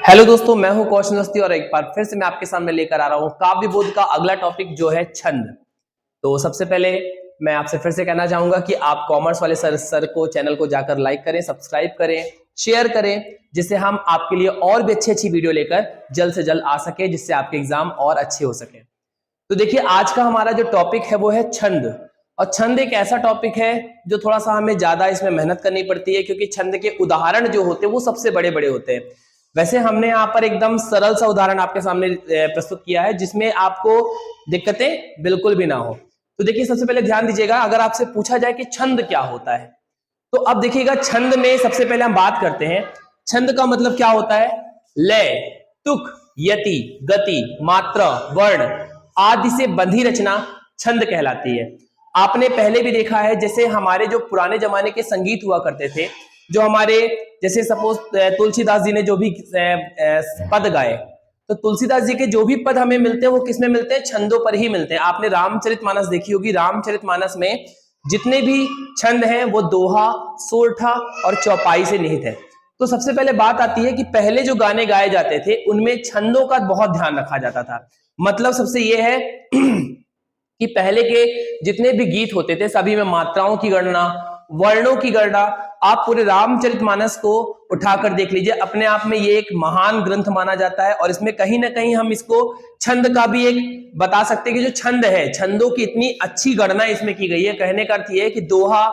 Hello दोस्तों, मैं हूं कौशल अवस्थी और एक बार फिर से मैं आपके सामने लेकर आ रहा हूं काव्य बोध का अगला टॉपिक जो है छंद। तो सबसे पहले मैं आपसे फिर से कहना चाहूंगा कि आप कॉमर्स वाले सर को चैनल को जाकर लाइक करें, सब्सक्राइब करें, शेयर करें, जिससे हम आपके लिए और भी अच्छी वीडियो लेकर जल्द से जल्द आ सके, जिससे आपके एग्जाम और अच्छे हो सके। तो देखिए, आज का हमारा जो टॉपिक है वो है छंद। और छंद एक ऐसा टॉपिक है जो थोड़ा सा हमें ज्यादा इसमें मेहनत करनी पड़ती है, क्योंकि छंद के उदाहरण जो होते हैं वो सबसे बड़े बड़े होते हैं। वैसे हमने यहाँ पर एकदम सरल सा उदाहरण आपके सामने प्रस्तुत किया है, जिसमें आपको दिक्कतें बिल्कुल भी ना हो। तो देखिए, सबसे पहले ध्यान दीजिएगा, अगर आपसे पूछा जाए कि छंद क्या होता है, तो अब देखिएगा, छंद में सबसे पहले हम बात करते हैं। छंद का मतलब क्या होता है? लय, तुक, यति, गति, मात्रा, वर्ण आदि से बंधी रचना छंद कहलाती है। आपने पहले भी देखा है, जैसे हमारे जो पुराने जमाने के संगीत हुआ करते थे, जो हमारे जैसे सपोज तुलसीदास जी ने जो भी पद गाए, तो तुलसीदास जी के जो भी पद हमें मिलते हैं वो किसमें मिलते हैं? छंदों पर ही मिलते हैं। आपने रामचरितमानस देखी होगी, रामचरितमानस में जितने भी छंद हैं वो दोहा, सोरठा और चौपाई से निहित है। तो सबसे पहले बात आती है कि पहले जो गाने गाए जाते थे उनमें छंदों का बहुत ध्यान रखा जाता था। मतलब सबसे यह है कि पहले के जितने भी गीत होते थे सभी में मात्राओं की गणना, वर्णों की गणना, आप पूरे रामचरितमानस को उठाकर देख लीजिए, अपने आप में ये एक महान ग्रंथ माना जाता है। और इसमें कहीं ना कहीं हम इसको छंद का भी एक बता सकते हैं कि जो छंद है, छंदों की इतनी अच्छी गणना इसमें की गई है। कहने का अर्थ ये है कि दोहा,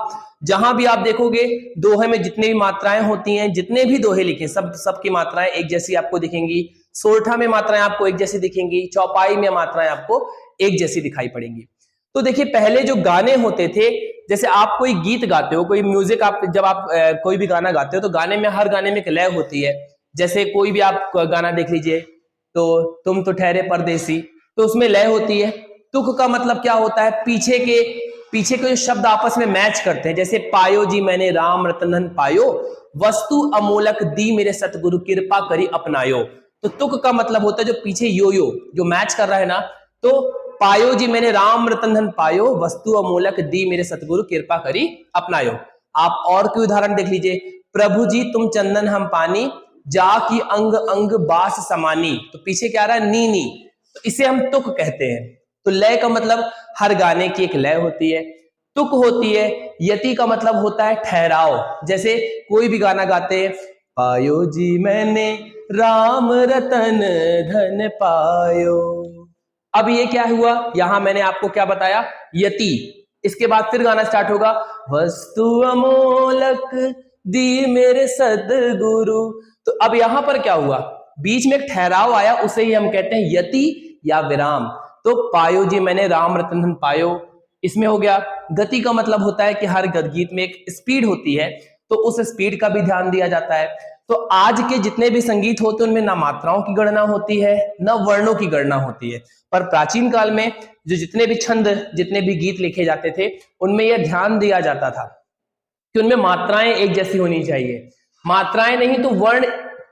जहां भी आप देखोगे दोहे में जितनी भी मात्राएं होती हैं, जितने भी दोहे लिखे सबकी मात्राएं एक जैसी आपको दिखेंगी। सोरठा में मात्राएं आपको एक जैसी दिखेंगी, चौपाई में मात्राएं आपको एक जैसी दिखाई पड़ेंगी। तो देखिए, पहले जो गाने होते थे, जैसे आप कोई गीत गाते हो, कोई म्यूजिक, आप जब आप कोई भी गाना गाते हो तो गाने में, हर गाने में एक लय होती है। जैसे कोई भी आप गाना देख लीजिए, तो तुम तो ठहरे परदेसी, तो उसमें लय होती है। तुक का मतलब क्या होता है? पीछे के जो शब्द आपस में मैच करते हैं। जैसे पायो जी मैंने राम रतन धन पायो, वस्तु अमोलक दी मेरे सतगुरु कृपा करी अपनायो। तो तुक का मतलब होता है जो पीछे यो जो मैच कर रहा है ना। तो पायो जी मैंने राम रतन धन पायो, वस्तु अमोलक दी मेरे सतगुरु कृपा करी अपनायो। आप और कोई उदाहरण देख लीजिए, प्रभु जी तुम चंदन हम पानी, जा की अंग अंग बास समानी। तो पीछे क्या आ रहा है? नी नी। तो इसे हम तुक कहते हैं। तो लय का मतलब हर गाने की एक लय होती है, तुक होती है। यति का मतलब होता है ठहराव। जैसे कोई भी गाना गाते हैं, पायो जी मैंने राम रतन धन पायो। अब ये क्या हुआ? यहां मैंने आपको क्या बताया? यति। इसके बाद फिर गाना स्टार्ट होगा, वस्तु अमोलक दी मेरे सदगुरु। तो अब यहां पर क्या हुआ? बीच में एक ठहराव आया, उसे ही हम कहते हैं यति या विराम। तो पायो जी मैंने राम रतन धन पायो, इसमें हो गया। गति का मतलब होता है कि हर गीत में एक स्पीड होती है, तो उस स्पीड का भी ध्यान दिया जाता है। तो आज के जितने भी संगीत होते हैं उनमें ना मात्राओं की गणना होती है, ना वर्णों की गणना होती है। पर प्राचीन काल में जो जितने भी छंद, जितने भी गीत लिखे जाते थे, उनमें यह ध्यान दिया जाता था कि उनमें मात्राएं एक जैसी होनी चाहिए। मात्राएं नहीं तो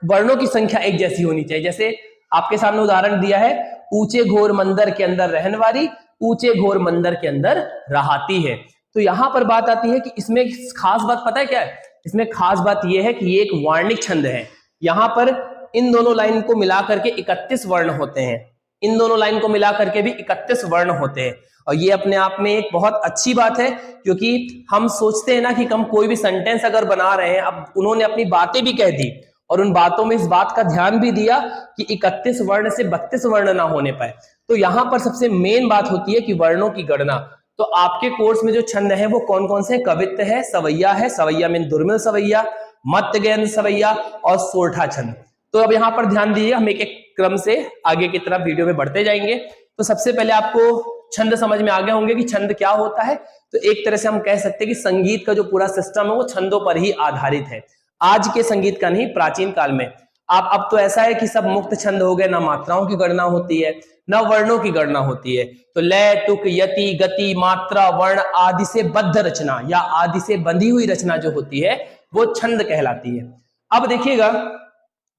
वर्णों की संख्या एक जैसी होनी चाहिए। जैसे आपके सामने उदाहरण दिया है, ऊंचे घोर मंदिर के अंदर रहन वाली, ऊंचे घोर मंदिर के अंदर रहाती है। तो यहां पर बात आती है कि इसमें खास बात पता है क्या है? इसमें खास बात यह है कि ये एक वार्णिक छंद है। यहां पर इन दोनों लाइन को मिलाकर के 31 वर्ण होते हैं। इन दोनों लाइन को मिलाकर के भी 31 वर्ण होते हैं। और ये अपने आप में एक बहुत अच्छी बात है, क्योंकि हम सोचते हैं ना कि हम कोई भी सेंटेंस अगर बना रहे हैं, अब उन्होंने अपनी बातें भी कह दी और उन बातों में इस बात का ध्यान भी दिया कि 31 वर्ण से 32 वर्ण ना होने पाए। तो यहां पर सबसे मेन बात होती है कि वर्णों की गणना। तो आपके कोर्स में जो छंद है वो कौन कौन से? कवित्त है, सवैया है, सवैया में दुर्मिल सवैया, मत्त गेंद सवैया और सोरठा छंद। तो अब यहां पर ध्यान दीजिए, हम एक एक क्रम से आगे की तरफ वीडियो में बढ़ते जाएंगे। तो सबसे पहले आपको छंद समझ में आ गए होंगे कि छंद क्या होता है। तो एक तरह से हम कह सकते हैं कि संगीत का जो पूरा सिस्टम है वो छंदों पर ही आधारित है। आज के संगीत का नहीं, प्राचीन काल में। अब तो ऐसा है कि सब मुक्त छंद हो गए, ना मात्राओं की गणना होती है, ना वर्णों की गणना होती है। तो लय, तुक, यति, गति, मात्रा, वर्ण आदि से बद्ध रचना या आदि से बंधी हुई रचना जो होती है वो छंद कहलाती है। अब देखिएगा,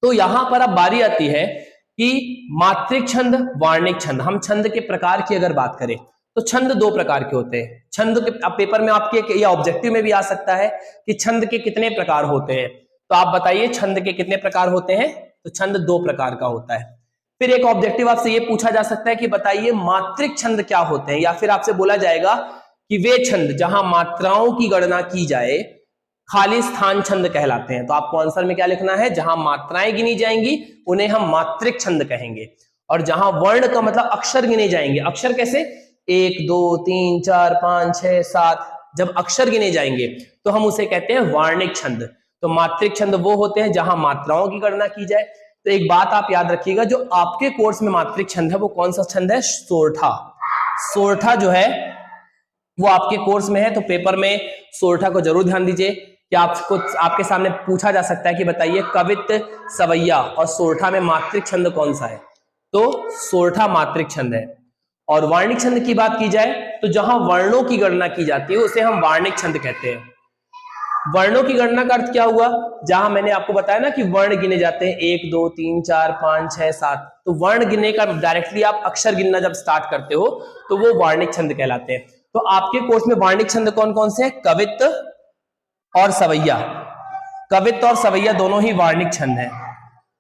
तो यहां पर अब बारी आती है कि मात्रिक छंद, वार्णिक छंद। हम छंद के प्रकार की अगर बात करें तो छंद दो प्रकार के होते हैं। छंद के अब पेपर में आपके या ऑब्जेक्टिव में भी आ सकता है कि छंद के कितने प्रकार होते हैं। तो आप बताइए, छंद के कितने प्रकार होते हैं? तो छंद दो प्रकार का होता है। फिर एक ऑब्जेक्टिव आपसे ये पूछा जा सकता है कि बताइए मात्रिक छंद क्या होते हैं, या फिर आपसे बोला जाएगा कि वे छंद जहां मात्राओं की गणना की जाए खाली स्थान छंद कहलाते हैं। तो आपको आंसर में क्या लिखना है, जहां मात्राएं गिनी जाएंगी उन्हें हम मात्रिक छंद कहेंगे, और जहां वर्ण का मतलब अक्षर गिने जाएंगे, अक्षर कैसे 1 2 3 4 5 6 7, जब अक्षर गिने जाएंगे तो हम उसे कहते हैं वार्णिक छंद। तो मात्रिक छंद वो होते हैं जहां मात्राओं की गणना की जाए। तो एक बात आप याद रखिएगा, जो आपके कोर्स में मात्रिक छंद है वो कौन सा छंद है, सोरठा। सोरठा जो है वो आपके कोर्स में है, तो पेपर में सोरठा को जरूर ध्यान दीजिए कि आपको आपके सामने पूछा जा सकता है कि बताइए कवित्त, सवैया और सोरठा में मात्रिक छंद कौन सा है, तो सोरठा मात्रिक छंद है। और वार्णिक छंद की बात की जाए तो जहां वर्णों की गणना की जाती है उसे हम वार्णिक छंद कहते हैं। वर्णों की गणना का अर्थ क्या हुआ, जहां मैंने आपको बताया ना कि वर्ण गिने जाते हैं 1 2 3 4 5 6 7, तो वर्ण गिनने का डायरेक्टली आप अक्षर गिनना जब स्टार्ट करते हो तो वो वार्णिक छंद कहलाते हैं। तो आपके कोर्स में वार्णिक छंद कौन कौन से हैं, कवित्त और सवैया। कवित्त और सवैया दोनों ही वार्णिक छंद हैं।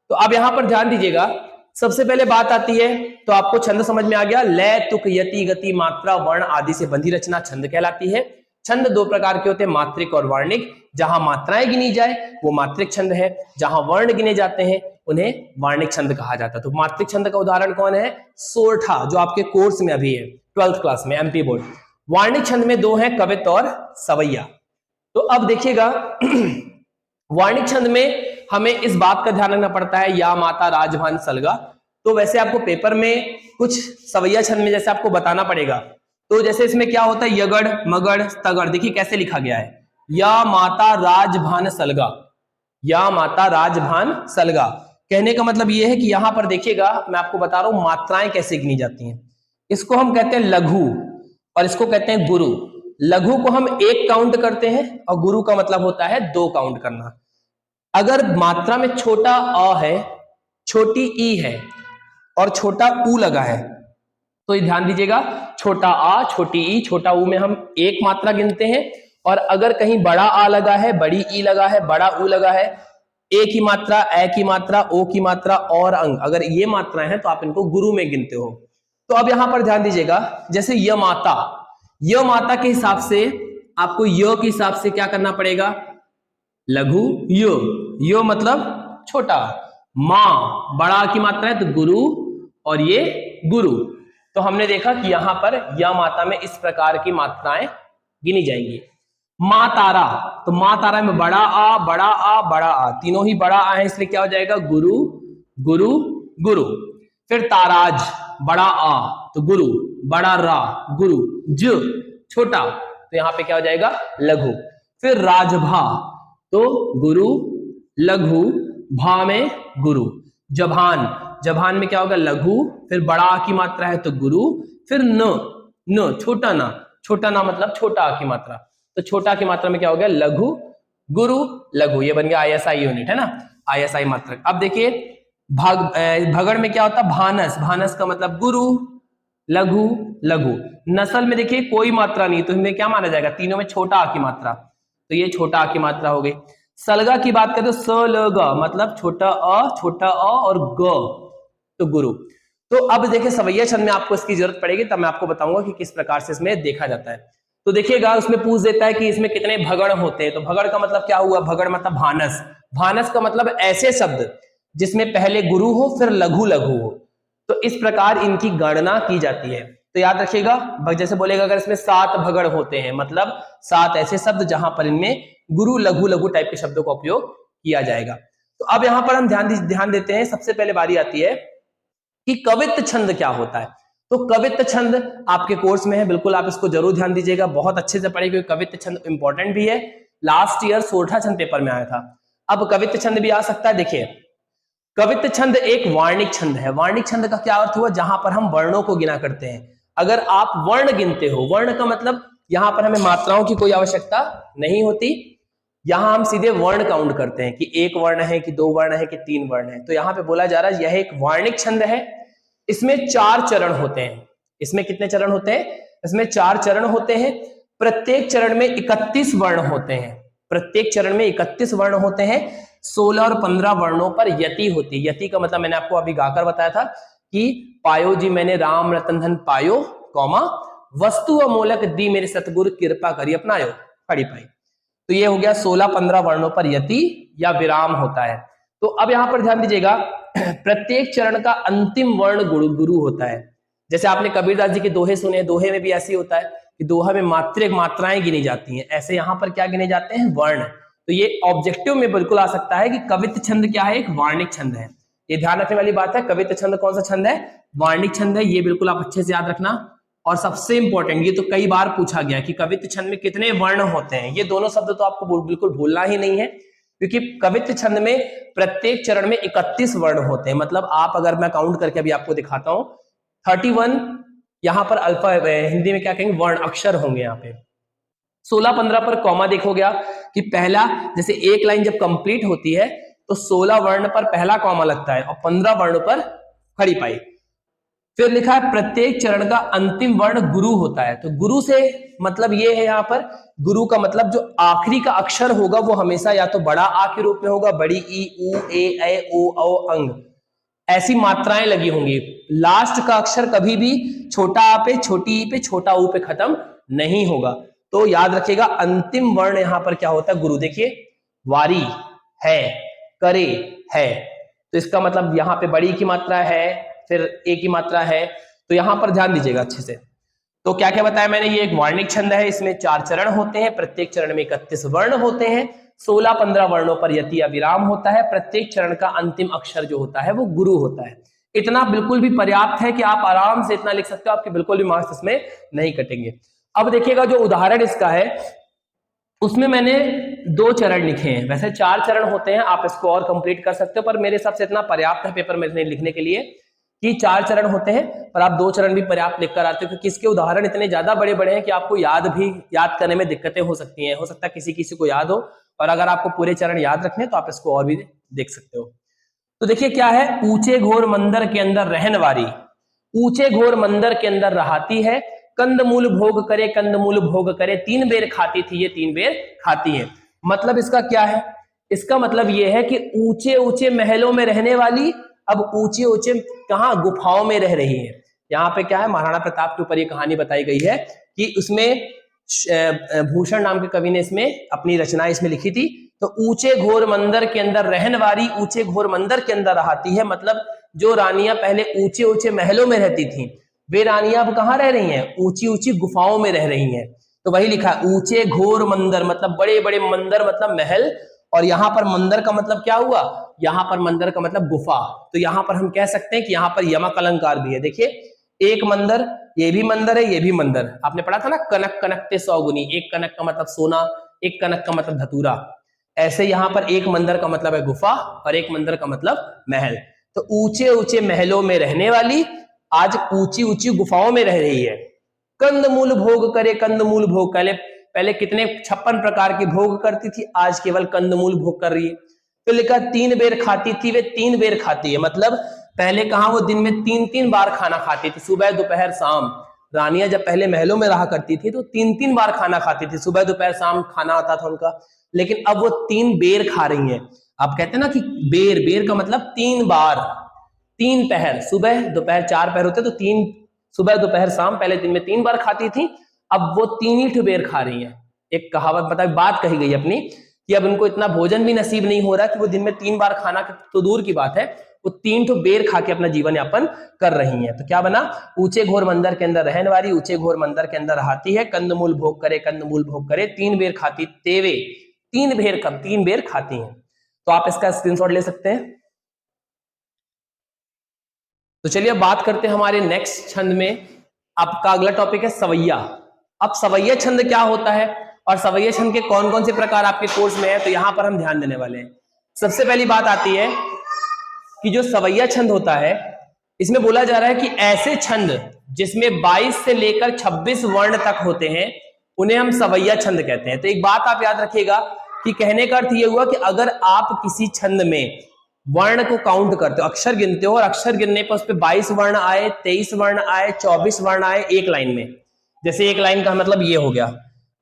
तो अब यहां पर ध्यान दीजिएगा, सबसे पहले बात आती है, तो आपको छंद समझ में आ गया, लय तुक यति गति मात्रा वर्ण आदि से बंधी रचना छंद कहलाती है। छंद दो प्रकार के होते हैं, मात्रिक और वार्णिक। जहां मात्राएं गिनी जाए वो मात्रिक छंद है, जहां वर्ण गिने जाते हैं उन्हें वार्णिक छंद कहा जाता है। तो मात्रिक छंद का उदाहरण कौन है, सोरठा, जो आपके कोर्स में अभी है 12th क्लास में एमपी बोर्ड। वार्णिक छंद में दो हैं, कवित्त और सवैया। तो अब देखिएगा वार्णिक छंद में हमें इस बात का ध्यान रखना पड़ता है, या माता राजभान सलगा। तो वैसे आपको पेपर में कुछ सवैया छंद में जैसे आपको बताना पड़ेगा, तो जैसे इसमें क्या होता है, यगड़ मगड़ तगड़, देखिए कैसे लिखा गया है, या माता राजभान सलगा, या माता राजभान सलगा। कहने का मतलब यह है कि यहां पर देखिएगा, मैं आपको बता रहा हूं मात्राएं कैसे गिनी जाती हैं। इसको हम कहते हैं लघु और इसको कहते हैं गुरु। लघु को हम 1 काउंट करते हैं और गुरु का मतलब होता है 2 काउंट करना। अगर मात्रा में छोटा अ है, छोटी ई है और छोटा ऊ लगा है, तो ये ध्यान दीजिएगा, छोटा आ छोटी ई छोटा ऊ में हम 1 मात्रा गिनते हैं, और अगर कहीं बड़ा आ लगा है, बड़ी ई लगा है, बड़ा ऊ लगा है, ए की मात्रा, ए की मात्रा, ओ की मात्रा और अंग, अगर ये मात्राएं हैं तो आप इनको गुरु में गिनते हो। तो अब यहां पर ध्यान दीजिएगा, जैसे य माता के हिसाब से आपको य के हिसाब से क्या करना पड़ेगा, लघु यो मतलब छोटा, मां बड़ा की मात्रा है तो गुरु, और ये गुरु। तो हमने देखा कि यहां पर या माता में इस प्रकार की मात्राएं गिनी जाएंगी। मां तारा, तो मां तारा में बड़ा आ बड़ा आ बड़ा आ, तीनों ही बड़ा आ है, इसलिए क्या हो जाएगा, गुरु गुरु गुरु। फिर ताराज, बड़ा आ तो गुरु, बड़ा रा गुरु, ज छोटा तो यहां पे क्या हो जाएगा, लघु। फिर राजभा, तो गुरु लघु, भा में गुरु। जभान में क्या होगा, लघु, फिर बड़ा आ की मात्रा है तो गुरु, फिर न छोटा ना मतलब छोटा आ की मात्रा, तो छोटा की मात्रा में क्या हो गया, लघु गुरु लघु। ये बन गया आईएसआई यूनिट, है ना, आईएसआई मात्रक। अब देखिए भगड़ में क्या होता है, भानस का मतलब गुरु लघु लघु। नस्ल में देखिए कोई मात्रा नहीं, तो इनमें क्या माना जाएगा, तीनों में छोटा आ की मात्रा, तो ये छोटा आ की मात्रा हो गई। सलगा की बात करें तो स ल ग मतलब छोटा अ और ग, तो गुरु। तो अब देखिए सवैया छंद में आपको इसकी जरूरत पड़ेगी, तब मैं आपको बताऊंगा कि किस प्रकार से इसमें देखा जाता है। तो देखिएगा उसमें पूछ देता है कि इसमें कितने भगड़ होते हैं, तो भगड़ का मतलब क्या हुआ, भगड़ मतलब भानस का मतलब ऐसे शब्द जिसमें पहले गुरु हो फिर लघु लघु हो, तो इस प्रकार इनकी गणना की जाती है। तो याद रखिएगा, जैसे बोलेगा अगर इसमें 7 भगड़ होते हैं, मतलब 7 ऐसे शब्द जहां पर इनमें गुरु लघु लघु टाइप के शब्दों का उपयोग किया जाएगा। तो अब यहां पर हम ध्यान देते हैं, सबसे पहले बारी आती है कि कवित्त छंद क्या होता है। तो कवित्त छंद आपके कोर्स में है, बिल्कुल आप इसको जरूर ध्यान दीजिएगा, बहुत अच्छे से पढ़िए, क्योंकि कवित्त छंद इंपॉर्टेंट भी है। लास्ट ईयर सोरठा छंद पेपर में आया था, अब कवित्त छंद भी आ सकता है। देखिए कवित्त छंद एक वार्णिक छंद है। वार्णिक छंद का क्या अर्थ हुआ, जहां पर हम वर्णों को गिना करते हैं। अगर आप वर्ण गिनते हो, वर्ण का मतलब यहां पर हमें मात्राओं की कोई आवश्यकता नहीं होती, यहां हम सीधे वर्ण काउंट करते हैं कि 1 वर्ण है कि 2 वर्ण है कि 3 वर्ण है। तो यहां पे बोला जा रहा है यह एक वार्णिक छंद है। इसमें 4 चरण होते हैं। इसमें कितने चरण होते हैं, इसमें 4 चरण होते हैं। प्रत्येक चरण में 31 वर्ण होते हैं, प्रत्येक चरण में 31 वर्ण होते हैं। 16 और 15 वर्णों पर यति होती है। यति का मतलब मैंने आपको अभी गाकर बताया था कि पायो जी मैंने राम रतन धन पायो, कौमा वस्तु अमोलक दी मेरे सतगुरु कृपा करी अपनायो, खड़ी पाई। तो ये हो गया 16-15 वर्णों पर यति या विराम होता है। तो अब यहां पर ध्यान दीजिएगा, प्रत्येक चरण का अंतिम वर्ण गुरु होता है। जैसे आपने कबीरदास जी के दोहे सुने, दोहे में भी ऐसे ही होता है कि दोहा में मात्राएं गिनी जाती हैं, ऐसे यहाँ पर क्या गिने जाते हैं, वर्ण। तो ये ऑब्जेक्टिव में बिल्कुल आ सकता है कि कवित्त छंद क्या है, एक वार्णिक छंद है। ये ध्यान रखने वाली बात है, कवित्त छंद कौन सा छंद है, वार्णिक छंद है। ये बिल्कुल आप अच्छे से याद रखना। और सबसे इंपॉर्टेंट, ये तो कई बार पूछा गया कि कवित्त छंद में कितने वर्ण होते हैं। ये दोनों शब्द तो आपको बिल्कुल भूलना ही नहीं है, क्योंकि कवित्त छंद में प्रत्येक चरण में 31 वर्ण होते हैं। मतलब आप, अगर मैं काउंट करके अभी आपको दिखाता हूं, 31 यहां पर अल्फा, हिंदी में क्या कहेंगे, वर्ण अक्षर होंगे यहाँ पे। 16-15 पर कॉमा देखोगे आप कि पहला, जैसे एक लाइन जब कंप्लीट होती है तो 16 वर्ण पर पहला कॉमा लगता है और 15 वर्ण पर खड़ी पाई। फिर लिखा है प्रत्येक चरण का अंतिम वर्ण गुरु होता है। तो गुरु से मतलब ये है, यहाँ पर गुरु का मतलब जो आखिरी का अक्षर होगा वो हमेशा या तो बड़ा आ के रूप में होगा, बड़ी ई, उ, ए, ओ, औ, अंग, ऐसी मात्राएं लगी होंगी। लास्ट का अक्षर कभी भी छोटा आ पे, छोटी ई पे, छोटा ऊ पे खत्म नहीं होगा। तो याद रखिएगा, अंतिम वर्ण यहां पर क्या होता है, गुरु। देखिए, वारी है, करे है, तो इसका मतलब यहां पे बड़ी की मात्रा है, फिर ए की मात्रा है। तो यहां पर ध्यान दीजिएगा अच्छे से। तो क्या क्या बताया मैंने, ये एक वार्णिक छंद है, इसमें 4 चरण होते हैं, प्रत्येक चरण में 31 वर्ण होते हैं, 16-15 वर्णों पर यति या विराम होता है, प्रत्येक चरण का अंतिम अक्षर जो होता है वो गुरु होता है। इतना बिल्कुल भी पर्याप्त है कि आप आराम से इतना लिख सकते हो, आपके बिल्कुल भी मार्क्स इसमें नहीं कटेंगे। अब देखिएगा, जो उदाहरण इसका है उसमें मैंने 2 चरण लिखे हैं। वैसे 4 चरण होते हैं, आप इसको और कंप्लीट कर सकते हो, पर मेरे हिसाब से इतना पर्याप्त है पेपर में लिखने के लिए कि 4 चरण होते हैं, पर आप 2 चरण भी पर्याप्त लिखकर आते हो, क्योंकि इसके उदाहरण इतने ज्यादा बड़े बड़े हैं कि आपको याद करने में दिक्कतें हो सकती हैं। हो सकता है किसी को याद हो, और अगर आपको पूरे चरण याद रखने तो आप इसको और भी देख सकते हो। तो देखिए क्या है, ऊंचे घोर मंदिर के अंदर रहन वारी, ऊंचे घोर मंदिर के अंदर रहाती है, कंदमूल भोग करे, कंदमूल भोग करे, 3 बेर खाती थी, ये 3 बेर खाती है। मतलब इसका क्या है, इसका मतलब ये है कि ऊंचे ऊंचे महलों में रहने वाली अब ऊंचे ऊंचे कहां, गुफाओं में रह रही है। यहाँ पे क्या है, महाराणा प्रताप के ऊपर ये कहानी बताई गई है कि उसमें भूषण नाम के कवि ने इसमें अपनी रचना इसमें लिखी थी। तो ऊंचे घोर मंदिर के अंदर रहन वारी, ऊंचे घोर मंदिर के अंदर रहाती है, मतलब जो रानियां पहले ऊंचे ऊंचे महलों में रहती थी, वे रानियां अब कहां रह रही हैं, ऊंची ऊंची गुफाओं में रह रही हैं। तो वही लिखा है, ऊंचे घोर मंदिर मतलब बड़े बड़े मंदिर, मतलब महल, और यहां पर मंदिर का मतलब क्या हुआ, यहां पर मंदिर का मतलब गुफा। तो यहां पर हम कह सकते हैं कि यहां पर यमक अलंकार भी है। देखिए, एक मंदिर, ये भी मंदिर है, ये भी मंदिर। आपने पढ़ा था ना, कनक कनकते 100 गुनी, एक कनक का मतलब सोना, एक कनक का मतलब धतूरा। ऐसे यहां पर एक मंदिर का मतलब है गुफा और एक मंदिर का मतलब महल। तो ऊंचे ऊंचे महलों में रहने वाली आज ऊंची ऊंची गुफाओं में रह रही है। कंदमूल भोग करे, कंदमूल भोग, पहले कितने 56 प्रकार के भोग करती थी, आज केवल कंदमूल भोग कर रही है। तो लिखा 3 बेर खाती थी, वे 3 बेर खाती है, मतलब पहले कहा वो दिन में 3-3 बार खाना खाती थी, सुबह दोपहर शाम। रानियां जब पहले महलों में रहा करती थी तो 3-3 बार खाना खाती थी, सुबह दोपहर शाम खाना आता था उनका। लेकिन अब वो 3 बेर खा रही हैं। आप कहते हैं ना कि बेर का मतलब 3 बार, 3 पहर, सुबह दोपहर 4 पहर होते, तो 3 सुबह दोपहर शाम, पहले दिन में 3 बार खाती थी, अब वो 3 ही बेर खा रही हैं। एक कहावत बात कही गई अपनी कि अब उनको इतना भोजन भी नसीब नहीं हो रहा कि वो दिन में 3 बार खाना, तो दूर की बात है, वो 3 बेर खा के अपना जीवन यापन कर रही हैं। तो क्या बना, ऊंचे घोर मंदिर के अंदर रहने वाली, ऊंचे घोर मंदिर के अंदर रहाती है, कंदमूल भोग करे, कंदमूल भोग करे, 3 बेर खाती तेवे, 3 बेर खाती हैं। तो आप इसका स्क्रीनशॉट ले सकते हैं। तो चलिए अब बात करते हैं हमारे नेक्स्ट छंद में। आपका अगला टॉपिक है सवैया। अब सवैया छंद क्या होता है और सवैया छंद के कौन कौन से प्रकार आपके कोर्स में है, तो यहां पर हम ध्यान देने वाले हैं। सबसे पहली बात आती है कि जो सवैया छंद होता है, इसमें बोला जा रहा है कि ऐसे छंद जिसमें 22 से लेकर 26 वर्ण तक होते हैं उन्हें हम सवैया छंद कहते हैं। तो एक बात आप याद रखिएगा कि कहने का अर्थ यह हुआ कि अगर आप किसी छंद में वर्ण को काउंट करते हो, अक्षर गिनते हो, और अक्षर गिनने पर उस पर 22 वर्ण आए, 23 वर्ण आए, 24 वर्ण आए एक लाइन में, जैसे एक लाइन का मतलब ये हो गया,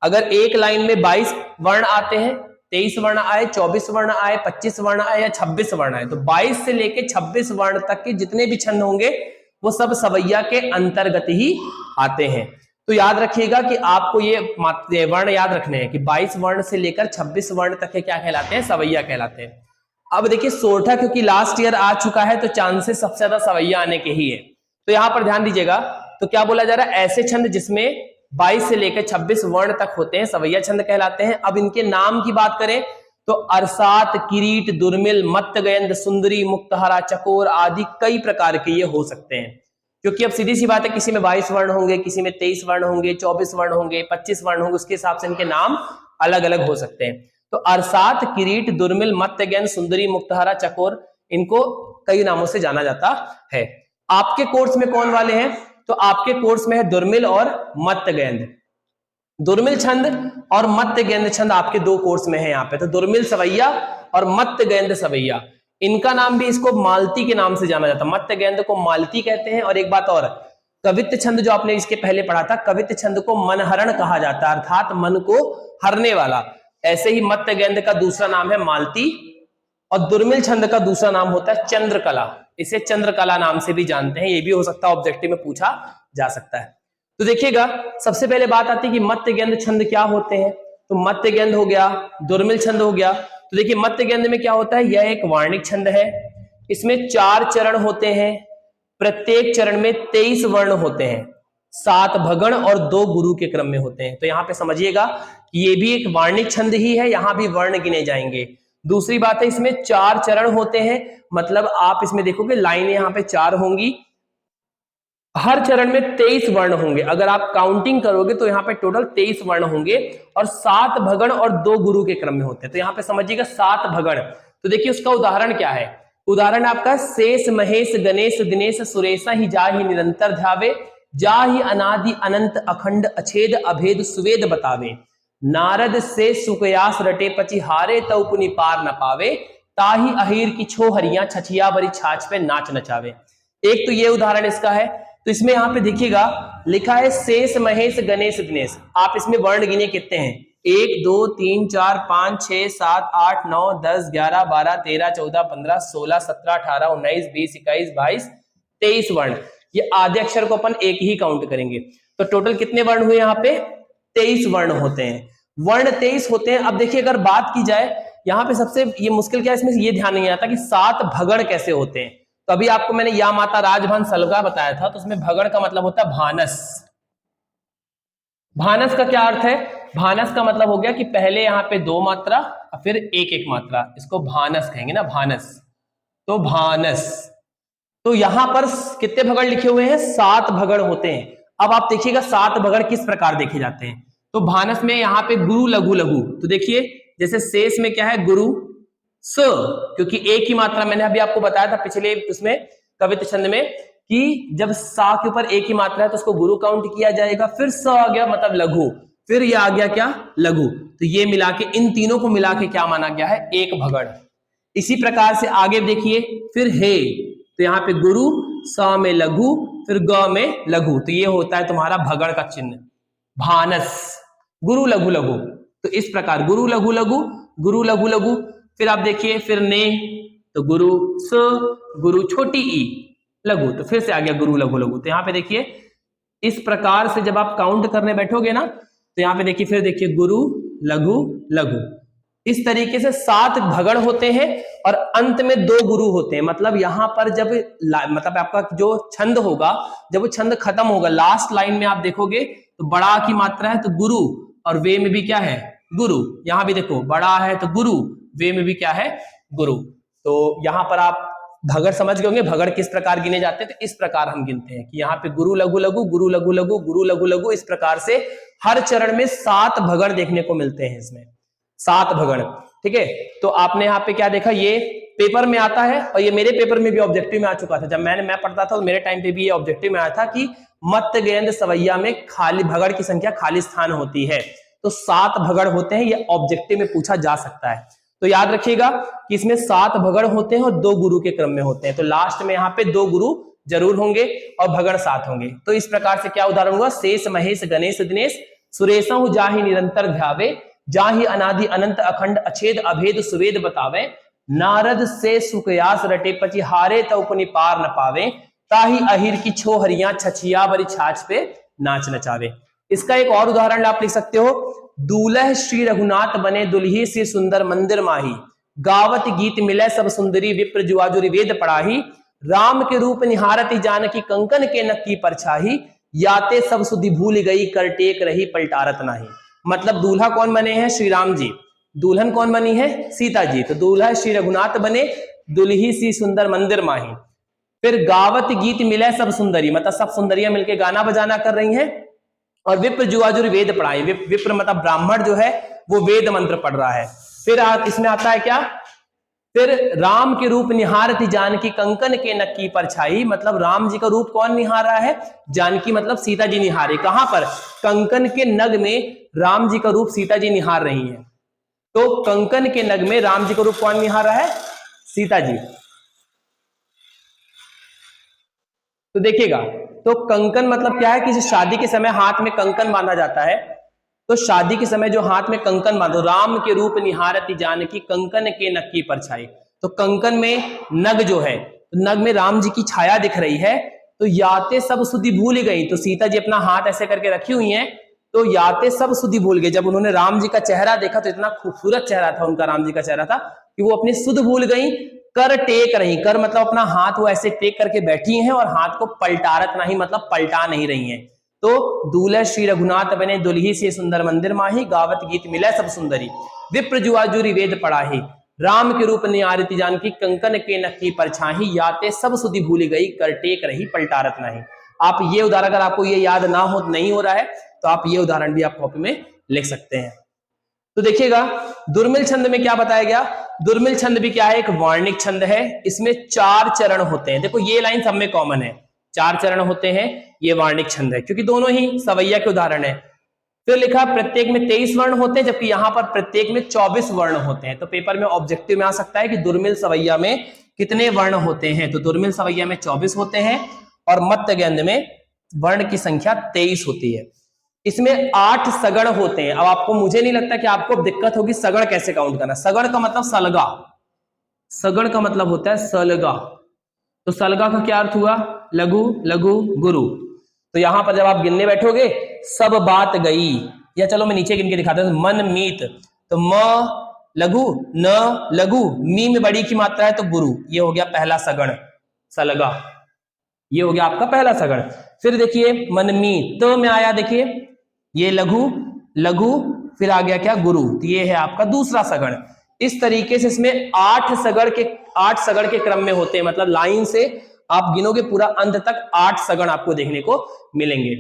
अगर एक लाइन में 22 वर्ण आते हैं 23 वर्ण आए, 24 वर्ण आए, 25 वर्ण आए या 26 वर्ण आए, तो 22 से लेके 26 वर्ण तक के जितने भी छंद होंगे वो सब सवैया के अंतर्गत ही आते हैं। तो याद रखिएगा कि आपको ये वर्ण याद रखने हैं कि 22 वर्ण से लेकर 26 वर्ण तक के क्या कहलाते हैं, सवैया कहलाते हैं। अब देखिए सोरठा क्योंकि लास्ट ईयर आ चुका है तो चांसेस सबसे ज्यादा सवैया आने के ही है, तो यहां पर ध्यान दीजिएगा। तो क्या बोला जा रहा है, ऐसे छंद जिसमें 22 से लेकर 26 वर्ण तक होते हैं सवैया छंद कहलाते हैं। अब इनके नाम की बात करें तो अरसात, किरीट, दुर्मिल, मत्तगयंद, सुंदरी, मुक्तहरा, चकोर आदि कई प्रकार के ये हो सकते हैं। क्योंकि अब सीधी सी बात है, किसी में 22 वर्ण होंगे, किसी में 23 वर्ण होंगे, 24 वर्ण होंगे, 25 वर्ण होंगे, उसके हिसाब से इनके नाम अलग अलग हो सकते हैं। तो अरसात, किरीट, दुर्मिल, मत्तगयंद, सुंदरी, मुक्तहरा, चकोर, इनको कई नामों से जाना जाता है। आपके कोर्स में कौन वाले हैं, तो आपके कोर्स में है दुर्मिल और मत्तगयंद। दुर्मिल छंद और मत्तगयंद छंद आपके दो कोर्स में है यहाँ पे। तो दुर्मिल सवैया और मत्तगयंद सवैया, इनका नाम भी इसको मालती के नाम से जाना जाता है। मत्तगयंद को मालती कहते हैं। और एक बात और, कवित्त छंद जो आपने इसके पहले पढ़ा था, कवित्त छंद को मनहरण कहा जाता है, अर्थात मन को हरने वाला। ऐसे ही मत्तगयंद का दूसरा नाम है मालती और दुर्मिल छंद का दूसरा नाम होता है चंद्रकला। इसे चंद्रकला नाम से भी जानते हैं, ये भी हो सकता है ऑब्जेक्टिव में पूछा जा सकता है। तो देखिएगा सबसे पहले बात आती है कि मत्तगयंद छंद क्या होते हैं। तो मत्तगयंद हो गया, दुर्मिल छंद हो गया। तो देखिए मत्तगयंद में क्या होता है, यह एक वार्णिक छंद है। इसमें 4 चरण होते हैं, प्रत्येक चरण में 23 वर्ण होते हैं, 7 भगण और 2 गुरु के क्रम में होते हैं। तो यहाँ पे समझिएगा कि ये भी एक वार्णिक छंद ही है, यहां भी वर्ण गिने जाएंगे। दूसरी बात है, इसमें 4 चरण होते हैं, मतलब आप इसमें देखोगे लाइन यहाँ पे 4 होंगी, हर चरण में 23 वर्ण होंगे। अगर आप काउंटिंग करोगे तो यहाँ पे टोटल 23 वर्ण होंगे और 7 भगण और 2 गुरु के क्रम में होते हैं। तो यहाँ पे समझिएगा 7 भगण। तो देखिए उसका उदाहरण क्या है, उदाहरण आपका शेष, महेश, गणेश, दिनेश, सुरेशा ही जाहि निरंतर ध्यावे, जाहि अनादि अनंत अखंड अछेद अभेद सुवेद बतावे, नारद से सुकयास रटे पची हारे तौ पुनि पार न पावे, ताही अहीर की छो हरियां छछिया बरी छाछ पे नाच नचावे। एक तो ये उदाहरण इसका है। तो इसमें यहाँ पे देखिएगा लिखा है शेष, महेश, गणेश, दिनेश। आप इसमें वर्ण गिने कितने हैं, 1 2 3 4 5 6 7 8 9 10 11 12 13 14 15 16 17 18 19 20 21 22 23 वर्ण। ये आधे अक्षर को अपन एक ही काउंट करेंगे। तो टोटल कितने वर्ण हुए, यहाँ पे 23 वर्ण होते हैं। वर्ण 23 होते हैं। अब देखिए अगर बात की जाए यहाँ पे सबसे ये मुश्किल क्या है, इसमें ये ध्यान नहीं आता कि 7 भगण कैसे होते हैं। तो अभी आपको मैंने या माता राजभान सलगा बताया था, तो उसमें भगण का मतलब होता है भानस। भानस का क्या अर्थ है, भानस का मतलब हो गया कि पहले यहाँ पे 2 मात्रा और फिर 1 मात्रा, इसको भानस कहेंगे ना, भानस। तो भानस, तो यहां पर कितने भगण लिखे हुए हैं, 7 भगण होते हैं। अब आप देखिएगा 7 भगण किस प्रकार देखे जाते हैं। तो भानस में यहाँ पे गुरु लघु लघु, तो देखिए जैसे शेष में क्या है गुरु स, क्योंकि एक ही मात्रा, मैंने अभी आपको बताया था पिछले उसमें कवित्त छंद में कि जब सा के ऊपर एक ही मात्रा है तो उसको गुरु काउंट किया जाएगा। फिर स आ गया मतलब लघु, फिर ये आ गया क्या लघु। तो ये मिला के इन तीनों को मिला के क्या माना गया है, एक भगण। इसी प्रकार से आगे देखिए फिर हे, तो यहाँ पे गुरु, स में लघु, फिर ग में लघु, तो ये होता है तुम्हारा भगण का चिन्ह भानस, गुरु लघु लघु। तो इस प्रकार गुरु लघु लघु, गुरु लघु लघु। फिर आप देखिए फिर ने, तो गुरु स, गुरु छोटी ई लघु, तो फिर से आ गया गुरु लघु लघु। तो यहाँ पे देखिए इस प्रकार से जब आप काउंट करने बैठोगे ना, तो यहाँ पे देखिए फिर देखिए गुरु लघु लघु। इस तरीके से 7 भगण होते हैं और अंत में 2 गुरु होते हैं। मतलब यहां पर जब मतलब आपका जो छंद होगा, जब वो छंद खत्म होगा, लास्ट लाइन में आप देखोगे तो बड़ा की मात्रा है तो गुरु, और वे में भी क्या है गुरु। यहां भी देखो बड़ा है तो गुरु, वे में भी क्या है गुरु। तो यहां पर आप भगड़ समझ गए होंगे, भगड़ किस प्रकार गिने जाते हैं। तो इस प्रकार हम गिनते हैं कि यहाँ पे गुरु लघु लघु, गुरु लघु लघु, गुरु लघु लघु। इस प्रकार से हर चरण में 7 भगड़ देखने को मिलते हैं, इसमें 7 भगड़। ठीक है, तो आपने यहाँ पे क्या देखा, ये पेपर में आता है और ये मेरे पेपर में भी ऑब्जेक्टिव में आ चुका था। जब मैं पढ़ता था तो मेरे टाइम पे भी ये ऑब्जेक्टिव में आया था कि मत्तगयंद सवैया में खाली भगड़ की संख्या खाली स्थान होती है। तो 7 भगड़ होते हैं, ये ऑब्जेक्टिव में पूछा जा सकता है। तो याद रखिएगा कि इसमें 7 भगड़ होते हैं और 2 गुरु के क्रम में होते हैं। तो लास्ट में यहाँ पे 2 गुरु जरूर होंगे और भगड़ 7 होंगे। तो इस प्रकार से क्या उदाहरण हुआ, शेष, महेश, गणेश, दिनेश, सुरेशहु जाहि निरंतर ध्यावे, जाहि अनादि अनंत अखंड अछेद अभेद सुवेद बतावे, नारद से सुकयास रटे पचिहारे तव पुनि पार न पावे, ताही अहिर की छो हरियां छछिया बरी छाछ पे नाच नचावे। इसका एक और उदाहरण आप लिख सकते हो, दूल्ह श्री रघुनाथ बने दुल्ही से सुंदर मंदिर माही, गावत गीत मिले सब सुंदरी विप्र जुआजुरी वेद पढ़ाही, राम के रूप निहारती जानकी कंकन के नक्की परछाही, याते सब सुधि भूल गई कर टेक रही पलटारत नाही। मतलब दूल्हा कौन बने हैं? श्री राम जी। दुल्हन कौन बनी है? सीता जी। तो दूल्हा श्री रघुनाथ बने दुल्ही सी सुंदर मंदिर माही। फिर गावत गीत मिले सब सुंदरी, मतलब सब सुंदरियां मिलके गाना बजाना कर रही हैं। और विप्र जुआजुरी वेद पढ़ाई, विप्र मतलब ब्राह्मण जो है वो वेद मंत्र पढ़ रहा है। फिर इसमें आता है क्या? फिर राम के रूप निहारती जानकी कंकन के नक्की परछाई, मतलब राम जी का रूप कौन निहार रहा है? जानकी मतलब सीता जी निहारे। कहां पर? कंकन के नग में राम जी का रूप सीता जी निहार रही हैं। तो कंकन के नग में राम जी का रूप कौन निहार रहा है? सीता जी। तो देखिएगा, तो कंकन मतलब क्या है कि शादी के समय हाथ में कंकन बांधा जाता है। तो शादी के समय जो हाथ में कंकन बांधो, राम के रूप निहारती जानकी कंकन के नक्की परछाई। तो कंकन में नग जो है, नग में राम जी की छाया दिख रही है। तो याते सब सुधि भूल गई, तो सीता जी अपना हाथ ऐसे करके रखी हुई हैं। तो याते सब सुधि भूल गई, जब उन्होंने राम जी का चेहरा देखा तो इतना खूबसूरत चेहरा था उनका, राम जी का चेहरा था कि वो अपनी सुध भूल गई। कर टेक रही, कर मतलब अपना हाथ वो ऐसे टेक करके बैठी हैं और हाथ को पलटारत नहीं, मतलब पलटा नहीं रही हैं। तो दूल्हा श्री रघुनाथ बने दुल्ही से सुंदर मंदिर माही, गावत गीत मिले सब सुंदरी, विप्र जुआजुरी वेद पढ़ाही, राम के रूप निहारती जानकी कंकन के नक्की परछाही, याते सब सुधि भूल गई कर टेक रही पलटारत नहीं। आप ये उदाहरण, अगर आपको ये याद ना हो, नहीं हो रहा है, तो आप ये उदाहरण भी आप कॉपी में लिख सकते हैं। तो देखिएगा, दुर्मिल छंद में क्या बताया गया? दुर्मिल छंद भी क्या है? एक वार्णिक छंद है। इसमें 4 चरण होते हैं। देखो ये लाइन सब में कॉमन है, 4 चरण होते हैं। ये वार्णिक छंद है क्योंकि दोनों ही सवैया के उदाहरण है। फिर लिखा प्रत्येक में 23 वर्ण होते हैं, जबकि यहां पर प्रत्येक में 24 वर्ण होते हैं। तो पेपर में ऑब्जेक्टिव में आ सकता है कि दुर्मिल सवैया में कितने वर्ण होते हैं? तो दुर्मिल सवैया में 24 होते हैं और मत्स्य गंध में वर्ण की संख्या 23 होती है। इसमें 8 सगण होते हैं। अब आपको, मुझे नहीं लगता कि आपको दिक्कत होगी सगण कैसे काउंट करना। सगण का मतलब सलगा, सगण का मतलब होता है सलगा। तो सलगा का क्या अर्थ हुआ? लघु, लघु, गुरु। तो यहां पर जब आप गिनने बैठोगे, सब बात गई, या चलो मैं नीचे गिन के दिखाता हूं। मन मीत, तो म लघु, न लघु, मी में बड़ी की मात्रा है तो गुरु। ये हो गया पहला सगण, सलगा। ये हो गया आपका पहला सगण। फिर देखिए मनमी, तो में आया, देखिए ये लघु, लघु, फिर आ गया क्या? गुरु। तो ये है आपका दूसरा सगण। इस तरीके से इसमें 8 सगण के क्रम में होते हैं, मतलब लाइन से आप गिनोगे पूरा अंत तक 8 सगण आपको देखने को मिलेंगे।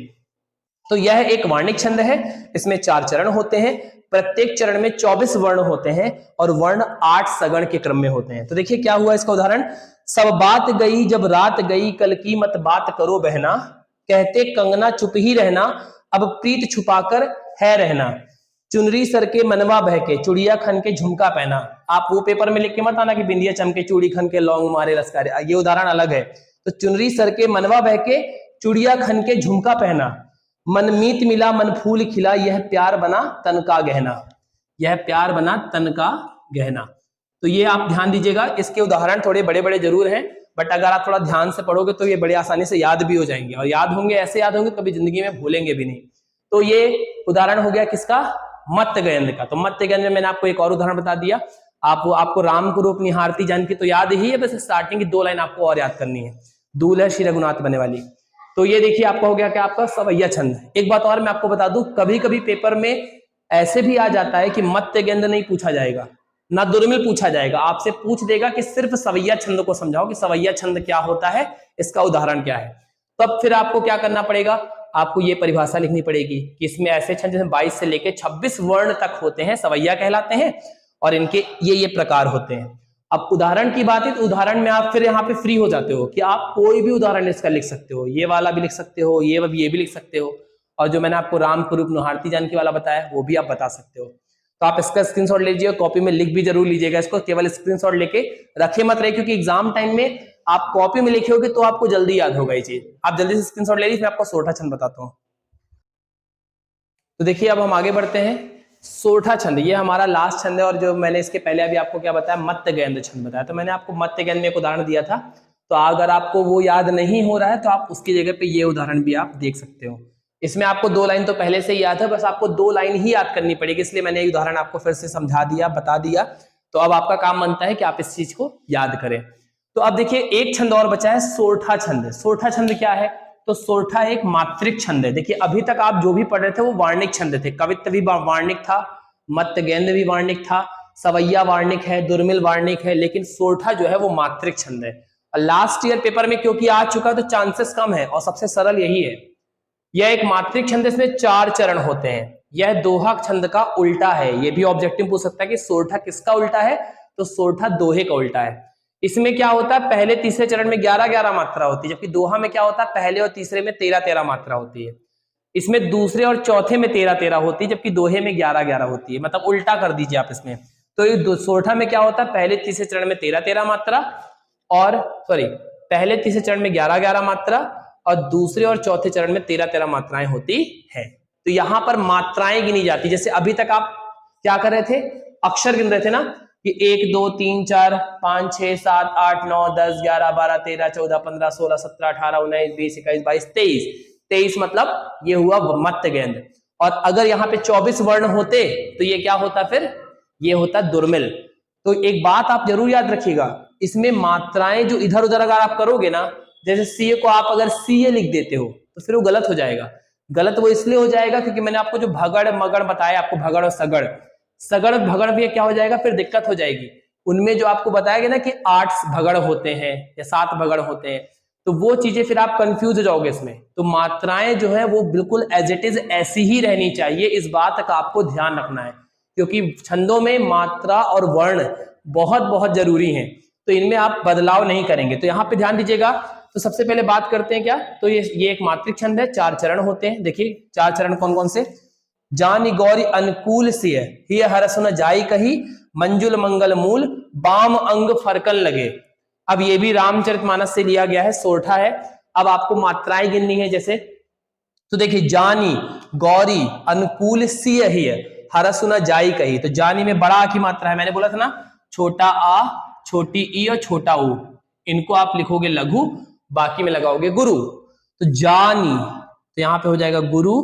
तो यह एक वार्णिक छंद है। इसमें 4 चरण होते हैं, प्रत्येक चरण में 24 वर्ण होते हैं और वर्ण 8 सगण के क्रम में होते हैं। तो देखिए क्या हुआ इसका उदाहरण। सब बात गई जब रात गई, कल की मत बात करो बहना, कहते कंगना चुप ही रहना, अब प्रीत छुपाकर है रहना, चुनरी सर के मनवा बहके, चुड़िया खन के झुमका पहना। आप वो पेपर में लिख के मत आना कि बिंदिया चमके चूड़ी खन के लौंग मारे रसकारे, ये उदाहरण अलग है। तो चुनरी सर के मनवा बहके, चुड़िया खन के झुमका पहना, मन मीत मिला मन फूल खिला, यह प्यार बना तन का गहना, यह प्यार बना तन का गहना। तो ये आप ध्यान दीजिएगा, इसके उदाहरण थोड़े बड़े बड़े जरूर हैं, बट अगर आप थोड़ा ध्यान से पढ़ोगे तो ये बड़े आसानी से याद भी हो जाएंगे, और याद होंगे, ऐसे याद होंगे कभी जिंदगी में भूलेंगे भी नहीं। तो ये उदाहरण हो गया किसका? मत्स्य गंध का। तो मत्स्य गंध में मैंने आपको एक और उदाहरण बता दिया। आपको राम को रूप निहारती जानकी तो याद ही है, बस स्टार्टिंग की 2 लाइन आपको और याद करनी है, दूल्हा श्री रघुनाथ बने वाली। तो ये देखिए आपका हो गया क्या? आपका सवैया छंद। एक बात और मैं आपको बता दूं, कभी कभी पेपर में ऐसे भी आ जाता है कि मत्स्य गंध नहीं पूछा जाएगा, ना दुर्मिल पूछा जाएगा, आपसे पूछ देगा कि सिर्फ सवैया छंद को समझाओ कि सवैया छंद क्या होता है, इसका उदाहरण क्या है। तब फिर आपको क्या करना पड़ेगा? आपको ये परिभाषा लिखनी पड़ेगी कि इसमें ऐसे छंद जिसमें 22 से लेकर 26 वर्ण तक होते हैं, सवैया कहलाते हैं, और इनके ये प्रकार होते हैं। अब उदाहरण की बात है तो उदाहरण में आप फिर यहाँ पे फ्री हो जाते हो कि आप कोई भी उदाहरण इसका लिख सकते हो, ये वाला भी लिख सकते हो, ये भी लिख सकते हो, और जो मैंने आपको राम के रूप निहारती जानकी वाला बताया वो भी आप बता सकते हो। तो आप इसका स्क्रीनशॉट लीजिए, कॉपी में लिख भी जरूर लीजिएगा इसको, केवल स्क्रीनशॉट लेके रखे मत रहे, क्योंकि एग्जाम टाइम में आप कॉपी में लिखे होगे तो आपको जल्दी याद होगा ये चीज। आप जल्दी से स्क्रीनशॉट ले लीजिए, मैं आपको सोठा छंद बताता हूँ। तो देखिए अब हम आगे बढ़ते हैं। सोरठा छंद, ये हमारा लास्ट छंद है। और जो मैंने इसके पहले अभी आपको क्या बताया, मत्त गेंद छंद बताया। तो मैंने आपको मत्त गेंद में एक उदाहरण दिया था, तो अगर आपको वो याद नहीं हो रहा है तो आप उसकी जगह पे ये उदाहरण भी आप देख सकते हो। इसमें आपको 2 लाइन तो पहले से ही याद है, बस आपको 2 लाइन ही याद करनी पड़ेगी, इसलिए मैंने ये उदाहरण आपको फिर से समझा दिया, बता दिया। तो अब आपका काम बनता है कि आप इस चीज को याद करें। तो अब देखिए एक छंद और बचा है, सोरठा छंद। सोरठा छंद क्या है? तो सोरठा एक मात्रिक छंद है। देखिए अभी तक आप जो भी पढ़ रहे थे वो वार्णिक छंद थे। कवित्व भी वार्णिक था, मत्त गेंद भी वार्णिक था, सवैया वार्णिक है, दुर्मिल वार्णिक है, लेकिन सोरठा जो है वो मात्रिक छंद है। और लास्ट ईयर पेपर में क्योंकि आ चुका तो चांसेस कम है, और सबसे सरल यही है। यह एक मात्रिक छंद, इसमें 4 चरण होते हैं। यह दोहा छंद का उल्टा है। यह भी ऑब्जेक्टिव पूछ सकता है कि सोरठा किसका उल्टा है, तो सोरठा दोहे का उल्टा है। इसमें क्या होता है, पहले तीसरे चरण में 11-11 मात्रा होती है, जबकि दोहा में क्या होता है, पहले और तीसरे में 13-13 मात्रा होती है। इसमें दूसरे और चौथे में 13-13 होती है, जबकि दोहे में 11-11 होती है। मतलब उल्टा कर दीजिए आप इसमें। तो ये सोरठा में क्या होता है, पहले तीसरे चरण में 13-13 मात्रा, और पहले तीसरे चरण में 11-11 मात्रा, और दूसरे और चौथे चरण में 13-13 मात्राएं होती है। तो यहां पर मात्राएं गिनी जाती, जैसे अभी तक आप क्या कर रहे थे, अक्षर गिन रहे थे ना, कि 1 2 3 4 5 6 7 8 9 10 11 12 13 14 15 16 17 18 19 20 21 22 23। 23 मतलब ये हुआ मत्त गेंद। और अगर यहाँ पे 24 वर्ण होते तो ये क्या होता, फिर ये होता दुर्मिल। तो एक बात आप जरूर याद रखिएगा, इसमें मात्राएं जो इधर उधर अगर आप करोगे ना, जैसे सीए को आप अगर सीए लिख देते हो तो फिर वो गलत हो जाएगा। गलत वो इसलिए हो जाएगा क्योंकि मैंने आपको जो भगड़ मगड़ बताया, आपको भगड़ और सगड़, सगड़ भगड़ भी क्या हो जाएगा, फिर दिक्कत हो जाएगी। उनमें जो आपको बताया गया ना कि 8 भगड़ होते हैं या 7 भगड़ होते हैं, तो वो चीजें फिर आप कंफ्यूज हो जाओगे इसमें। तो मात्राएं जो है वो बिल्कुल एज इट इज ऐसी ही रहनी चाहिए, इस बात का आपको ध्यान रखना है, क्योंकि छंदों में मात्रा और वर्ण बहुत बहुत जरूरी हैं। तो इनमें आप बदलाव नहीं करेंगे, तो यहाँ पे ध्यान दीजिएगा। तो सबसे पहले बात करते हैं क्या, तो ये एक मात्रिक छंद है, 4 चरण होते हैं। देखिए 4 चरण कौन कौन से, जानी गौरी अनुकूल सिय हिय हरस न जाई कही, मंजुल मंगल मूल बाम अंग फरकन लगे। अब ये भी रामचरितमानस से लिया गया है, सोरठा है। अब आपको मात्राएं गिननी है, जैसे तो देखिए जानी गौरी अनुकूल सिय हिय हरस न जाई कही। तो जानी में बड़ा की मात्रा है, मैंने बोला था ना, छोटा आ, छोटी ई और छोटा ऊ, इनको आप लिखोगे लघु, बाकी में लगाओगे गुरु। तो जानी, तो यहां पे हो जाएगा गुरु।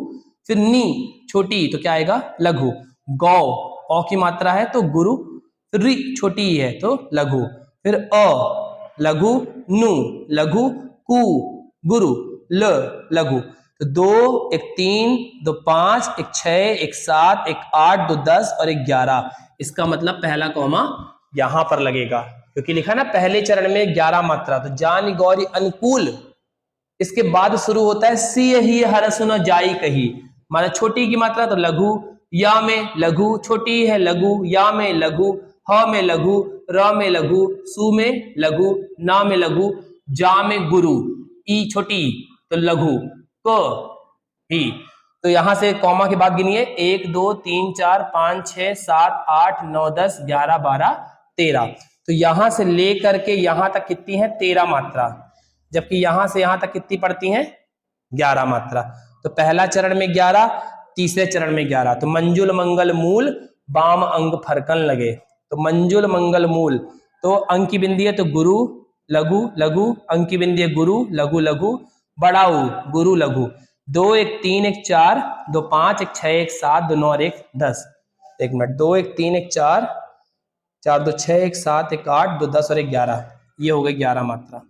फिर नी छोटी, तो क्या आएगा, लघु। गौ, औ की मात्रा है तो गुरु। फिर री छोटी है तो लघु। फिर अ लघु, नु लघु, कु गुरु, ल लघु। तो 2 1 3 2 5 1 6 1 7 1 8 2 10 और 1 11। इसका मतलब पहला कॉमा यहां पर लगेगा, क्योंकि लिखा ना पहले चरण में 11 मात्रा। तो जानी गौरी अनुकूल, इसके बाद शुरू होता है सी ही हरस न जाई कही, माना छोटी की मात्रा तो लघु, या में लघु, छोटी है लघु, या में लघु, ह में लघु, र में लघु, सु में लघु, ना में लघु, जा में गुरु, ई छोटी तो लघु, क ही। तो यहां से कॉमा के बाद गिनिए 1 2 3 4 5 6 7 8 9 10 11 12 13। तो यहां से लेकर के यहां तक कितनी है, 13 मात्रा, जबकि यहां से यहां तक कितनी पड़ती हैं, 11 मात्रा। तो पहला चरण में 11, तीसरे चरण में 11। तो मंजुल मंगल मूल बाम अंग फरकन लगे। तो मंजुल मंगल मूल, तो अंक की बिंदी है तो गुरु लघु लघु, अंक की बिंदी है गुरु लघु लघु, बड़ाऊ गुरु लघु। 2 1 3 1 4 2 5 1 6 1 7 2 9 और 1 10। 1 मिनट, 2 1 3 1 4 4 2 6 1 7 1 8 2 10 और 1 11, ये हो गई 11 मात्रा।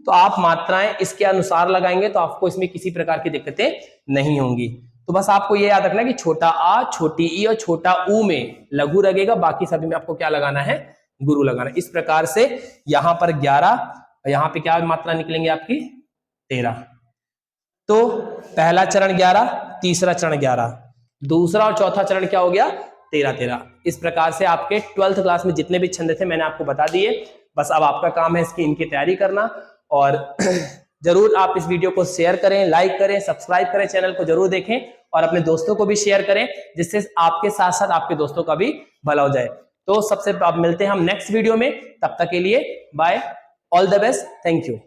तो आप मात्राएं इसके अनुसार लगाएंगे तो आपको इसमें किसी प्रकार की दिक्कतें नहीं होंगी। तो बस आपको ये याद रखना कि छोटा आ, छोटी ई और छोटा ऊ में लघु लगेगा, बाकी सभी में आपको क्या लगाना है, गुरु लगाना। इस प्रकार से यहाँ पर 11, यहाँ पे क्या मात्रा निकलेंगे आपकी 13। तो पहला चरण 11, तीसरा चरण 11, दूसरा और चौथा चरण क्या हो गया, 13-13। इस प्रकार से आपके 12th क्लास में जितने भी छंद थे मैंने आपको बता दिए। बस अब आपका काम है इनकी तैयारी करना। और जरूर आप इस वीडियो को शेयर करें, लाइक करें, सब्सक्राइब करें, चैनल को जरूर देखें और अपने दोस्तों को भी शेयर करें, जिससे आपके साथ साथ आपके दोस्तों का भी भला हो जाए। तो सबसे अब मिलते हैं हम नेक्स्ट वीडियो में, तब तक के लिए bye, all the best, thank you.